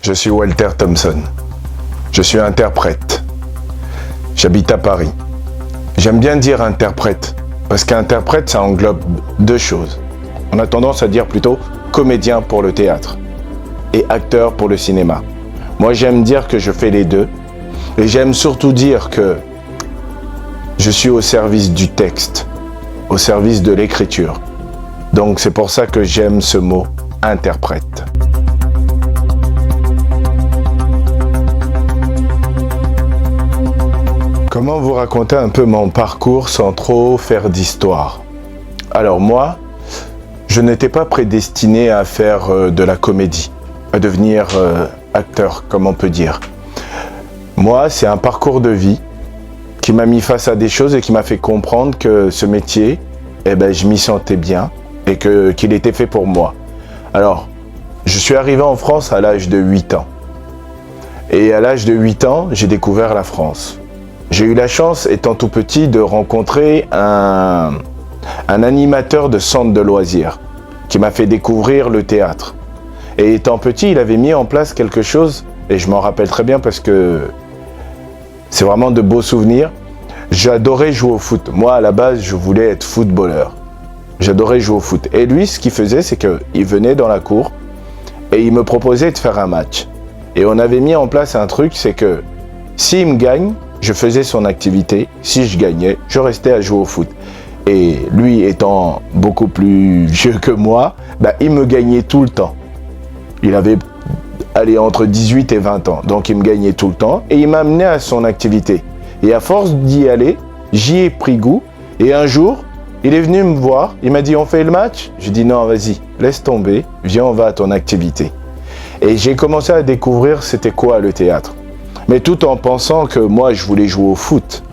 Je suis Walter Thompson. Je suis interprète. J'habite à Paris. J'aime bien dire interprète, parce qu'interprète, ça englobe deux choses. On a tendance à dire plutôt comédien pour le théâtre et acteur pour le cinéma. Moi, j'aime dire que je fais les deux. Et j'aime surtout dire que je suis au service du texte, au service de l'écriture. Donc c'est pour ça que j'aime ce mot interprète. Comment vous raconter un peu mon parcours sans trop faire d'histoire? Alors moi, je n'étais pas prédestiné à faire de la comédie, à devenir acteur, comme on peut dire. Moi, c'est un parcours de vie qui m'a mis face à des choses et qui m'a fait comprendre que ce métier, je m'y sentais bien et qu'il était fait pour moi. Alors, je suis arrivé en France à l'âge de 8 ans. Et à l'âge de 8 ans, j'ai découvert la France. J'ai eu la chance, étant tout petit, de rencontrer un animateur de centre de loisirs qui m'a fait découvrir le théâtre. Et étant petit, il avait mis en place quelque chose, et je m'en rappelle très bien parce que c'est vraiment de beaux souvenirs. J'adorais jouer au foot. Moi, à la base, je voulais être footballeur. J'adorais jouer au foot. Et lui, ce qu'il faisait, c'est qu'il venait dans la cour et il me proposait de faire un match. Et on avait mis en place un truc, c'est que s'il me gagne, je faisais son activité. Si je gagnais, je restais à jouer au foot. Et lui, étant beaucoup plus vieux que moi, il me gagnait tout le temps. Il avait entre 18 et 20 ans. Donc il me gagnait tout le temps et il m'a amené à son activité. Et à force d'y aller, j'y ai pris goût. Et un jour, il est venu me voir, il m'a dit « On fait le match ?» J'ai dit « Non, vas-y, laisse tomber, viens, on va à ton activité. » Et j'ai commencé à découvrir c'était quoi le théâtre. Mais tout en pensant que moi, je voulais jouer au foot.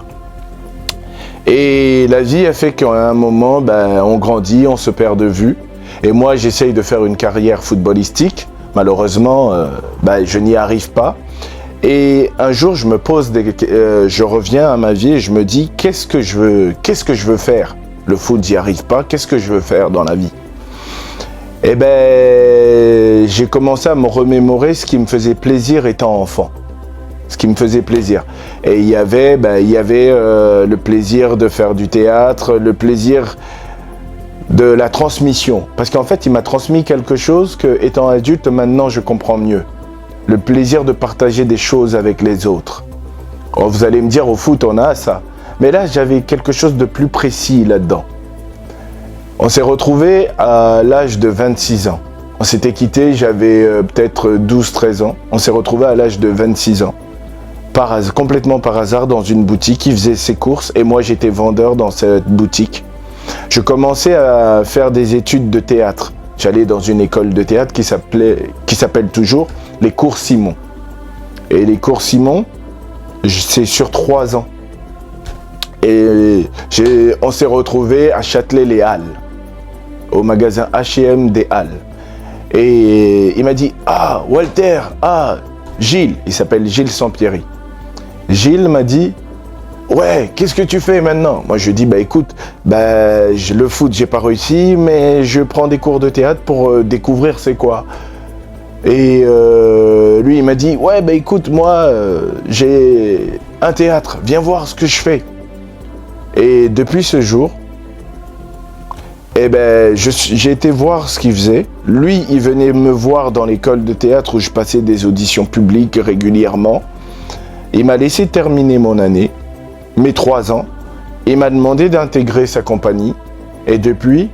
Et la vie a fait qu'à un moment, on grandit, on se perd de vue. Et moi, j'essaye de faire une carrière footballistique. Malheureusement, je n'y arrive pas. Et un jour, je me pose, je reviens à ma vie et je me dis qu'est-ce que je veux faire? Le foot, j'y arrive pas. Qu'est-ce que je veux faire dans la vie? J'ai commencé à me remémorer ce qui me faisait plaisir étant enfant. Ce qui me faisait plaisir. Et il y avait le plaisir de faire du théâtre, le plaisir de la transmission. Parce qu'en fait, il m'a transmis quelque chose que, étant adulte, maintenant, je comprends mieux. Le plaisir de partager des choses avec les autres. Oh, vous allez me dire, au foot, on a ça. Mais là, j'avais quelque chose de plus précis là-dedans. On s'est retrouvés à l'âge de 26 ans. On s'était quittés, j'avais peut-être 12-13 ans. On s'est retrouvés à l'âge de 26 ans. Complètement par hasard, dans une boutique. Il faisait ses courses et moi, j'étais vendeur dans cette boutique. Je commençais à faire des études de théâtre. J'allais dans une école de théâtre qui s'appelle toujours les Cours Simon. Et les Cours Simon, c'est sur 3 ans. Et on s'est retrouvés à Châtelet-les-Halles, au magasin H&M des Halles. Et il m'a dit « Ah, Walter, Gilles », il s'appelle Gilles Sampieri. Gilles m'a dit « Ouais, qu'est-ce que tu fais maintenant ?» Moi, je dis « Écoute, le foot, j'ai pas réussi, mais je prends des cours de théâtre pour découvrir c'est quoi. » Et lui, il m'a dit « Ouais, écoute, moi, j'ai un théâtre, viens voir ce que je fais. » Et depuis ce jour, j'ai été voir ce qu'il faisait. Lui, il venait me voir dans l'école de théâtre où je passais des auditions publiques régulièrement. Il m'a laissé terminer mon année, mes 3 ans. Il m'a demandé d'intégrer sa compagnie. Et depuis,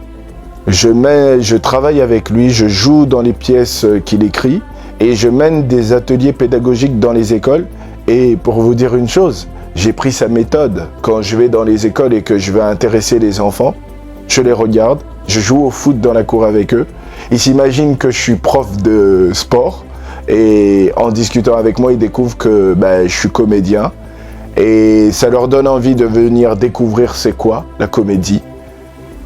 je travaille avec lui, je joue dans les pièces qu'il écrit et je mène des ateliers pédagogiques dans les écoles. Et pour vous dire une chose, j'ai pris sa méthode. Quand je vais dans les écoles et que je veux intéresser les enfants, je les regarde, je joue au foot dans la cour avec eux. Ils s'imaginent que je suis prof de sport et en discutant avec moi, ils découvrent que je suis comédien et ça leur donne envie de venir découvrir c'est quoi la comédie.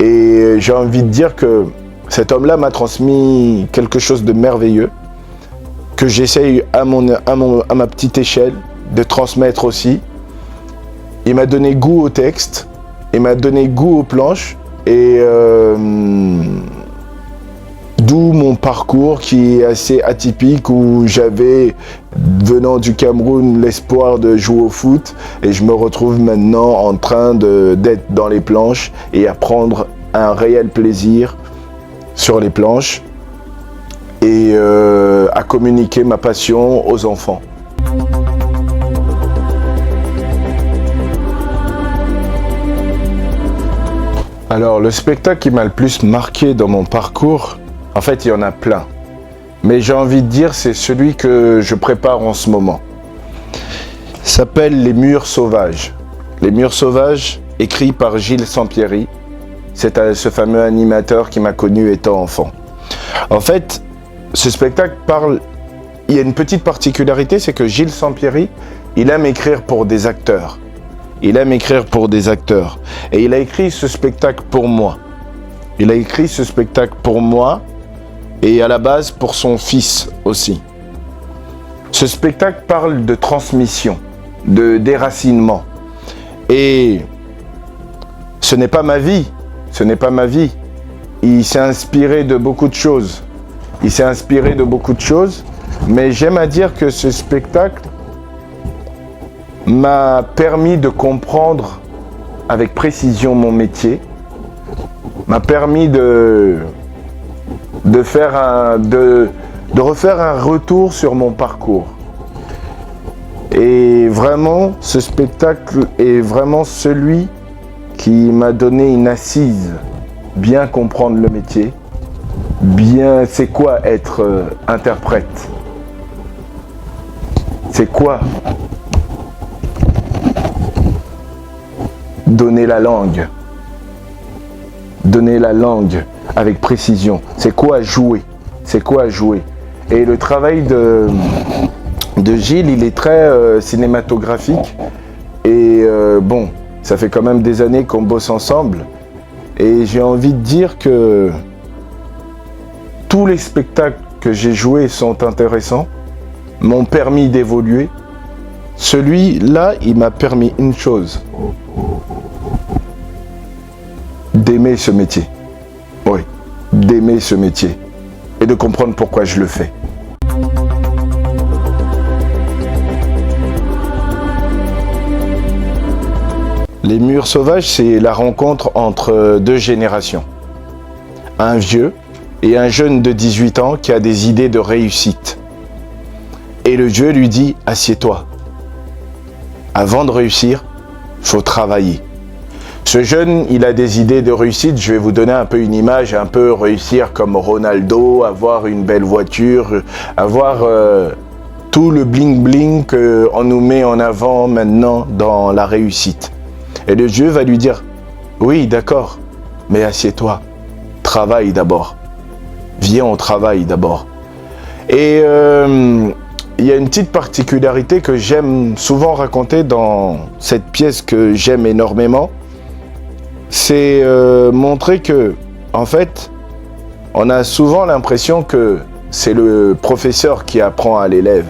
Et j'ai envie de dire que cet homme-là m'a transmis quelque chose de merveilleux que j'essaye à ma petite échelle de transmettre aussi. Il m'a donné goût au texte, il m'a donné goût aux planches et D'où mon parcours qui est assez atypique où j'avais, venant du Cameroun, l'espoir de jouer au foot et je me retrouve maintenant en train d'être dans les planches et à prendre un réel plaisir sur les planches et à communiquer ma passion aux enfants. Alors, le spectacle qui m'a le plus marqué dans mon parcours, en fait, il y en a plein. Mais j'ai envie de dire, c'est celui que je prépare en ce moment. Il s'appelle Les Murs Sauvages. Les Murs Sauvages, écrit par Gilles Sampieri. C'est ce fameux animateur qui m'a connu étant enfant. En fait, ce spectacle parle... Il y a une petite particularité, c'est que Gilles Sampieri, il aime écrire pour des acteurs. Il aime écrire pour des acteurs. Et il a écrit ce spectacle pour moi. Il a écrit ce spectacle pour moi et à la base pour son fils aussi. Ce spectacle parle de transmission, de déracinement. Et ce n'est pas ma vie. Ce n'est pas ma vie. Il s'est inspiré de beaucoup de choses. Il s'est inspiré de beaucoup de choses. Mais j'aime à dire que ce spectacle m'a permis de comprendre avec précision mon métier, m'a permis de refaire un retour sur mon parcours. Et vraiment, ce spectacle est vraiment celui qui m'a donné une assise, bien comprendre le métier, bien c'est quoi être interprète, c'est quoi donner la langue avec précision. C'est quoi jouer? C'est quoi jouer? Et le travail de Gilles, il est très cinématographique. Et bon, ça fait quand même des années qu'on bosse ensemble. Et j'ai envie de dire que tous les spectacles que j'ai joués sont intéressants, m'ont permis d'évoluer. Celui-là, il m'a permis une chose. D'aimer ce métier. Oui, d'aimer ce métier. Et de comprendre pourquoi je le fais. Les Murs Sauvages, c'est la rencontre entre deux générations. Un vieux et un jeune de 18 ans qui a des idées de réussite. Et le vieux lui dit, assieds-toi. Avant de réussir, il faut travailler. Ce jeune, il a des idées de réussite. Je vais vous donner un peu une image, un peu réussir comme Ronaldo, avoir une belle voiture, avoir tout le bling-bling qu'on nous met en avant maintenant dans la réussite. Et le vieux va lui dire, oui, d'accord, mais assieds-toi, travaille d'abord. Viens au travail d'abord. Et il y a une petite particularité que j'aime souvent raconter dans cette pièce que j'aime énormément. C'est montrer que, en fait, on a souvent l'impression que c'est le professeur qui apprend à l'élève.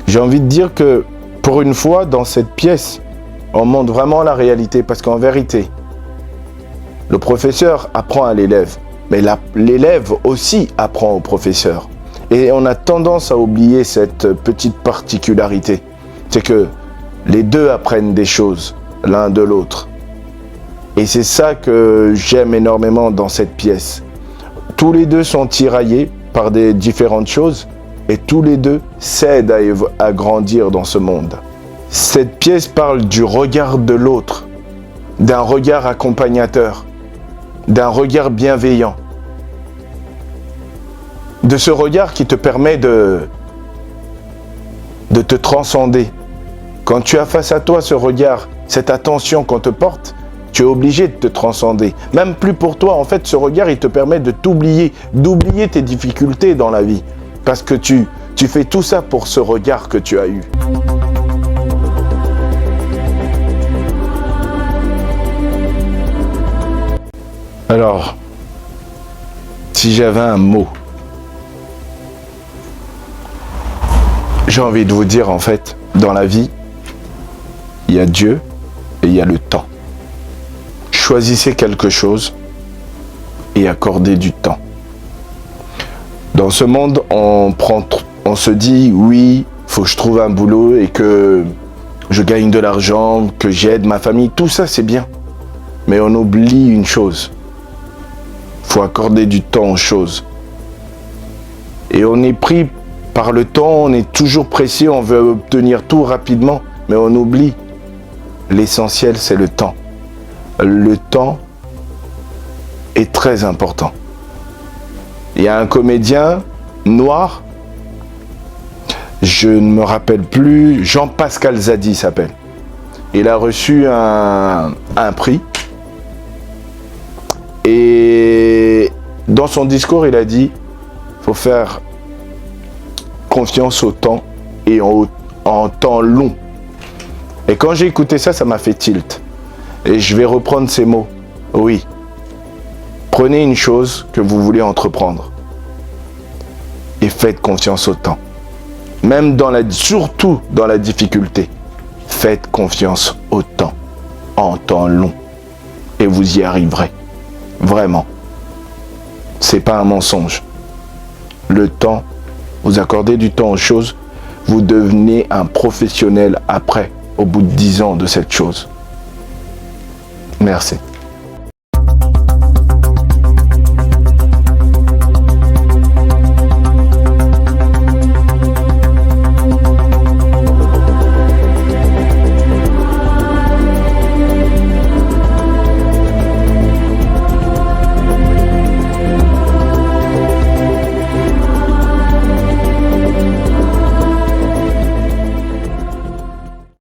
J'ai envie de dire que, pour une fois, dans cette pièce, on montre vraiment la réalité. Parce qu'en vérité, le professeur apprend à l'élève, mais l'élève aussi apprend au professeur. Et on a tendance à oublier cette petite particularité. C'est que les deux apprennent des choses, l'un de l'autre. Et c'est ça que j'aime énormément dans cette pièce. Tous les deux sont tiraillés par des différentes choses et tous les deux s'aident à grandir dans ce monde. Cette pièce parle du regard de l'autre, d'un regard accompagnateur, d'un regard bienveillant. De ce regard qui te permet de te transcender. Quand tu as face à toi ce regard, cette attention qu'on te porte, tu es obligé de te transcender. Même plus pour toi, en fait, ce regard, il te permet de t'oublier, d'oublier tes difficultés dans la vie. Parce que tu fais tout ça pour ce regard que tu as eu. Alors, si j'avais un mot, j'ai envie de vous dire, en fait, dans la vie, il y a Dieu et il y a le temps. Choisissez quelque chose et accordez du temps. Dans ce monde, on se dit, oui, faut que je trouve un boulot et que je gagne de l'argent, que j'aide ma famille. Tout ça, c'est bien. Mais on oublie une chose. Faut accorder du temps aux choses. Et on est pris par le temps, on est toujours pressé, on veut obtenir tout rapidement. Mais on oublie. L'essentiel, c'est le temps. Le temps est très important. Il y a un comédien noir, je ne me rappelle plus, Jean-Pascal Zadi s'appelle. Il a reçu un prix. Et dans son discours, il a dit, faut faire confiance au temps et en temps long. Et quand j'ai écouté ça, ça m'a fait tilt. Et je vais reprendre ces mots. Oui. Prenez une chose que vous voulez entreprendre. Et faites confiance au temps. Même surtout dans la difficulté. Faites confiance au temps. En temps long. Et vous y arriverez. Vraiment. C'est pas un mensonge. Le temps, vous accordez du temps aux choses, vous devenez un professionnel après, au bout de 10 ans de cette chose. Merci.